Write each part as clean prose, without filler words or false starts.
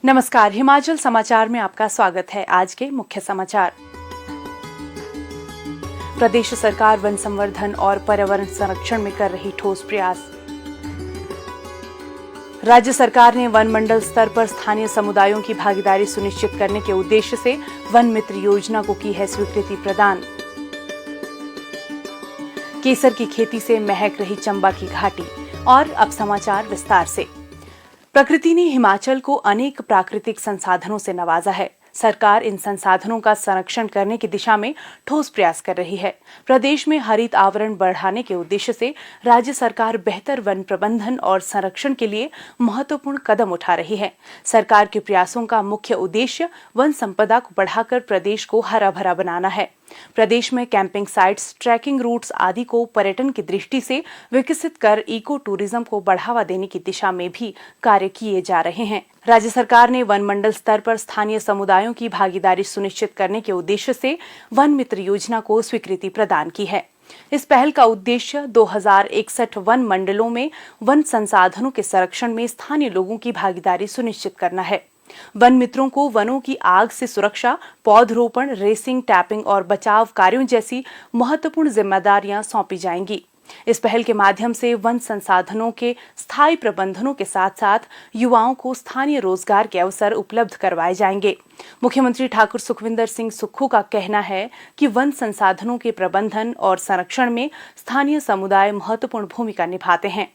नमस्कार, हिमाचल समाचार में आपका स्वागत है। आज के मुख्य समाचार। प्रदेश सरकार वन संवर्धन और पर्यावरण संरक्षण में कर रही ठोस प्रयास। राज्य सरकार ने वन मंडल स्तर पर स्थानीय समुदायों की भागीदारी सुनिश्चित करने के उद्देश्य से वन मित्र योजना को की है स्वीकृति प्रदान। केसर की खेती से महक रही चंबा की घाटी। और अब समाचार विस्तार से। प्रकृति ने हिमाचल को अनेक प्राकृतिक संसाधनों से नवाजा है। सरकार इन संसाधनों का संरक्षण करने की दिशा में ठोस प्रयास कर रही है। प्रदेश में हरित आवरण बढ़ाने के उद्देश्य से राज्य सरकार बेहतर वन प्रबंधन और संरक्षण के लिए महत्वपूर्ण कदम उठा रही है। सरकार के प्रयासों का मुख्य उद्देश्य वन संपदा को बढ़ाकर प्रदेश को हरा भरा बनाना है। प्रदेश में कैंपिंग साइट्स, ट्रैकिंग रूट्स आदि को पर्यटन की दृष्टि से विकसित कर इको टूरिज्म को बढ़ावा देने की दिशा में भी कार्य किए जा रहे हैं। राज्य सरकार ने वन मंडल स्तर पर स्थानीय समुदायों की भागीदारी सुनिश्चित करने के उद्देश्य से वन मित्र योजना को स्वीकृति प्रदान की है। इस पहल का उद्देश्य 2061 वन मंडलों में वन संसाधनों के संरक्षण में स्थानीय लोगों की भागीदारी सुनिश्चित करना है। वन मित्रों को वनों की आग से सुरक्षा, पौधरोपण, रेसिंग, टैपिंग और बचाव कार्यों जैसी महत्वपूर्ण जिम्मेदारियां सौंपी जाएंगी। इस पहल के माध्यम से वन संसाधनों के स्थायी प्रबंधनों के साथ साथ युवाओं को स्थानीय रोजगार के अवसर उपलब्ध करवाए जाएंगे। मुख्यमंत्री ठाकुर सुखविंदर सिंह सुक्खू का कहना है कि वन संसाधनों के प्रबंधन और संरक्षण में स्थानीय समुदाय महत्वपूर्ण भूमिका निभाते हैं।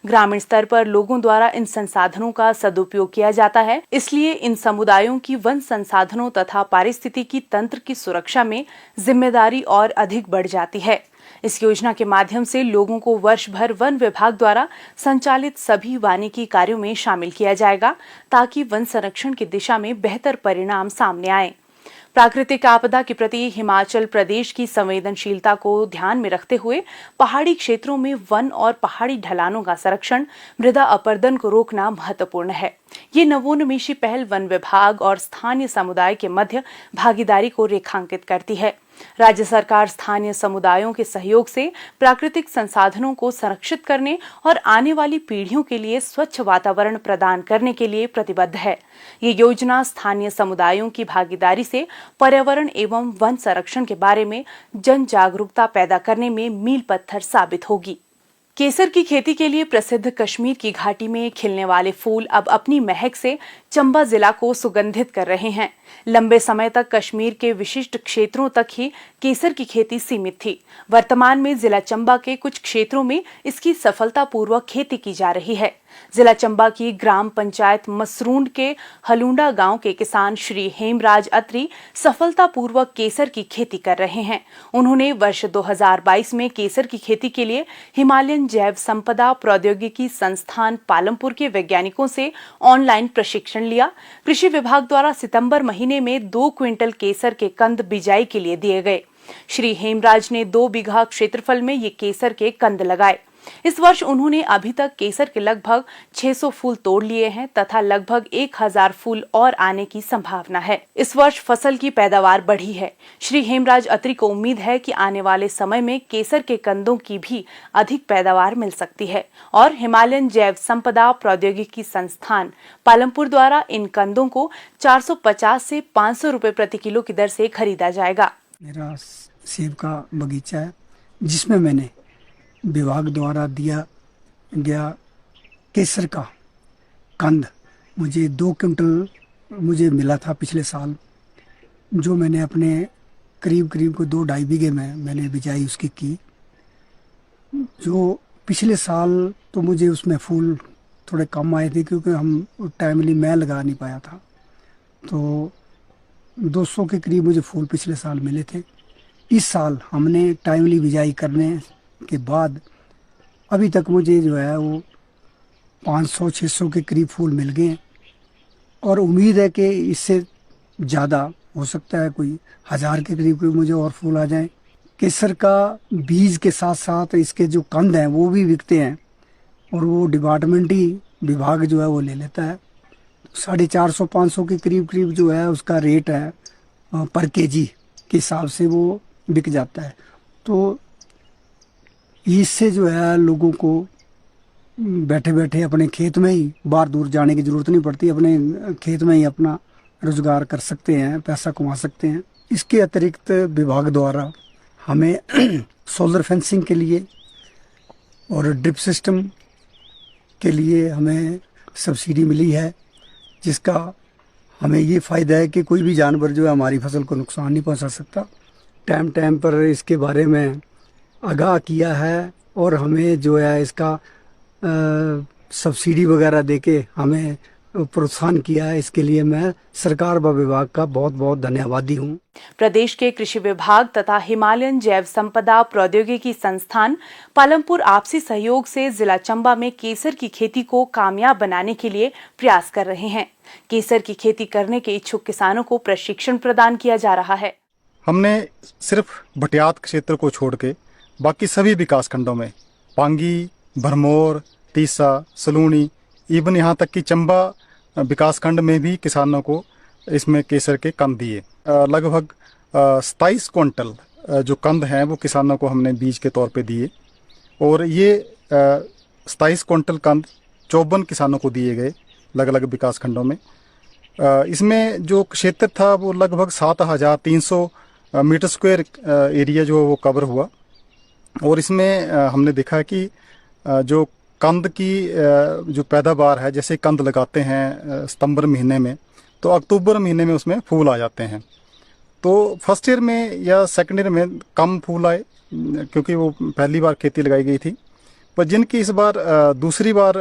ग्रामीण स्तर पर लोगों द्वारा इन संसाधनों का सदुपयोग किया जाता है, इसलिए इन समुदायों की वन संसाधनों तथा पारिस्थितिकी तंत्र की सुरक्षा में जिम्मेदारी और अधिक बढ़ जाती है। इस योजना के माध्यम से लोगों को वर्ष भर वन विभाग द्वारा संचालित सभी वानिकी कार्यों में शामिल किया जाएगा, ताकि वन संरक्षण की दिशा में बेहतर परिणाम सामने आए। प्राकृतिक आपदा के प्रति हिमाचल प्रदेश की संवेदनशीलता को ध्यान में रखते हुए पहाड़ी क्षेत्रों में वन और पहाड़ी ढलानों का संरक्षण, मृदा अपरदन को रोकना महत्वपूर्ण है। ये नवोन्मेषी पहल वन विभाग और स्थानीय समुदाय के मध्य भागीदारी को रेखांकित करती है। राज्य सरकार स्थानीय समुदायों के सहयोग से प्राकृतिक संसाधनों को संरक्षित करने और आने वाली पीढ़ियों के लिए स्वच्छ वातावरण प्रदान करने के लिए प्रतिबद्ध है। ये योजना स्थानीय समुदायों की भागीदारी से पर्यावरण एवं वन संरक्षण के बारे में जन जागरूकता पैदा करने में मील पत्थर साबित होगी। केसर की खेती के लिए प्रसिद्ध कश्मीर की घाटी में खिलने वाले फूल अब अपनी महक से चंबा जिला को सुगंधित कर रहे हैं। लंबे समय तक कश्मीर के विशिष्ट क्षेत्रों तक ही केसर की खेती सीमित थी। वर्तमान में जिला चंबा के कुछ क्षेत्रों में इसकी सफलतापूर्वक खेती की जा रही है। जिला चंबा की ग्राम पंचायत मसरूंड के हलूंडा गांव के किसान श्री हेमराज अत्री सफलतापूर्वक केसर की खेती कर रहे हैं। उन्होंने वर्ष 2022 में केसर की खेती के लिए हिमालयन जैव संपदा प्रौद्योगिकी संस्थान पालमपुर के वैज्ञानिकों से ऑनलाइन प्रशिक्षण लिया। कृषि विभाग द्वारा सितंबर महीने में 2 क्विंटल केसर के कंद बिजाई के लिए दिए गए। श्री हेमराज ने 2 बीघा क्षेत्रफल में ये केसर के कंद लगाए। इस वर्ष उन्होंने अभी तक केसर के लगभग 600 फूल तोड़ लिए हैं तथा लगभग 1000 फूल और आने की संभावना है। इस वर्ष फसल की पैदावार बढ़ी है। श्री हेमराज अत्री को उम्मीद है कि आने वाले समय में केसर के कंदों की भी अधिक पैदावार मिल सकती है और हिमालयन जैव संपदा प्रौद्योगिकी संस्थान पालमपुर द्वारा इन कंदों को 450 से 500 रुपए प्रति किलो की दर से खरीदा जाएगा। मेरा सेब का बगीचा है, जिसमें मैंने विभाग द्वारा दिया गया केसर का कंद मुझे 2 क्विंटल मुझे मिला था पिछले साल, जो मैंने अपने करीब को 2-2.5 बीघे में मैंने बिजाई उसकी की। जो पिछले साल तो मुझे उसमें फूल थोड़े कम आए थे, क्योंकि हम टाइमली मैं लगा नहीं पाया था, तो 200 के करीब मुझे फूल पिछले साल मिले थे। इस साल हमने टाइमली बिजाई करने के बाद अभी तक मुझे जो है वो 500-600 के करीब फूल मिल गए और उम्मीद है कि इससे ज़्यादा हो सकता है, कोई 1000 के करीब कोई मुझे और फूल आ जाएं। केसर का बीज के साथ साथ इसके जो कंद हैं वो भी बिकते हैं और वो डिपार्टमेंटी विभाग जो है वो ले लेता है। 450-500 के करीब जो है उसका रेट है पर केजी के हिसाब से वो बिक जाता है। तो इससे जो है लोगों को बैठे बैठे अपने खेत में ही, बाहर दूर जाने की ज़रूरत नहीं पड़ती, अपने खेत में ही अपना रोजगार कर सकते हैं, पैसा कमा सकते हैं। इसके अतिरिक्त विभाग द्वारा हमें सोलर फेंसिंग के लिए और ड्रिप सिस्टम के लिए हमें सब्सिडी मिली है, जिसका हमें ये फ़ायदा है कि कोई भी जानवर जो है हमारी फसल को नुकसान नहीं पहुंचा सकता। टाइम टाइम पर इसके बारे में आगाह किया है और हमें जो है इसका सब्सिडी वगैरह देके हमें प्रोत्साहन किया है। इसके लिए मैं सरकार व विभाग का बहुत बहुत धन्यवादी हूँ। प्रदेश के कृषि विभाग तथा हिमालयन जैव संपदा प्रौद्योगिकी संस्थान पालमपुर आपसी सहयोग से जिला चंबा में केसर की खेती को कामयाब बनाने के लिए प्रयास कर रहे हैं। केसर की खेती करने के इच्छुक किसानों को प्रशिक्षण प्रदान किया जा रहा है। हमने सिर्फ भटियात क्षेत्र को छोड़ के बाकी सभी विकास खंडों में पांगी, भरमौर, तीसा, सलूनी, इवन यहाँ तक कि चंबा विकास खंड में भी किसानों को इसमें केसर के कंद दिए। लगभग 27 क्विंटल जो कंद हैं वो किसानों को हमने बीज के तौर पे दिए और ये 27 क्विंटल कंद 54 किसानों को दिए गए अलग अलग विकास खंडों में। इसमें जो क्षेत्र था वो लगभग 7,300 मीटर स्क्वायर एरिया जो वो कवर हुआ और इसमें हमने देखा कि जो कंद की जो पैदावार है, जैसे कंद लगाते हैं सितंबर महीने में तो अक्टूबर महीने में उसमें फूल आ जाते हैं। तो फर्स्ट ईयर में या सेकंड ईयर में कम फूल आए क्योंकि वो पहली बार खेती लगाई गई थी, पर जिनकी इस बार दूसरी बार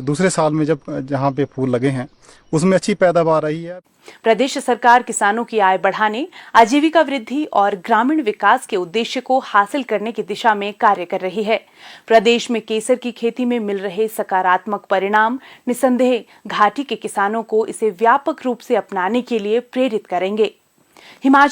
दूसरे साल में जब जहाँ पे फूल लगे हैं उसमें अच्छी पैदावार रही है। प्रदेश सरकार किसानों की आय बढ़ाने, आजीविका वृद्धि और ग्रामीण विकास के उद्देश्य को हासिल करने की दिशा में कार्य कर रही है। प्रदेश में केसर की खेती में मिल रहे सकारात्मक परिणाम निसंदेह घाटी के किसानों को इसे व्यापक रूप से अपनाने के लिए प्रेरित करेंगे। हिमाचल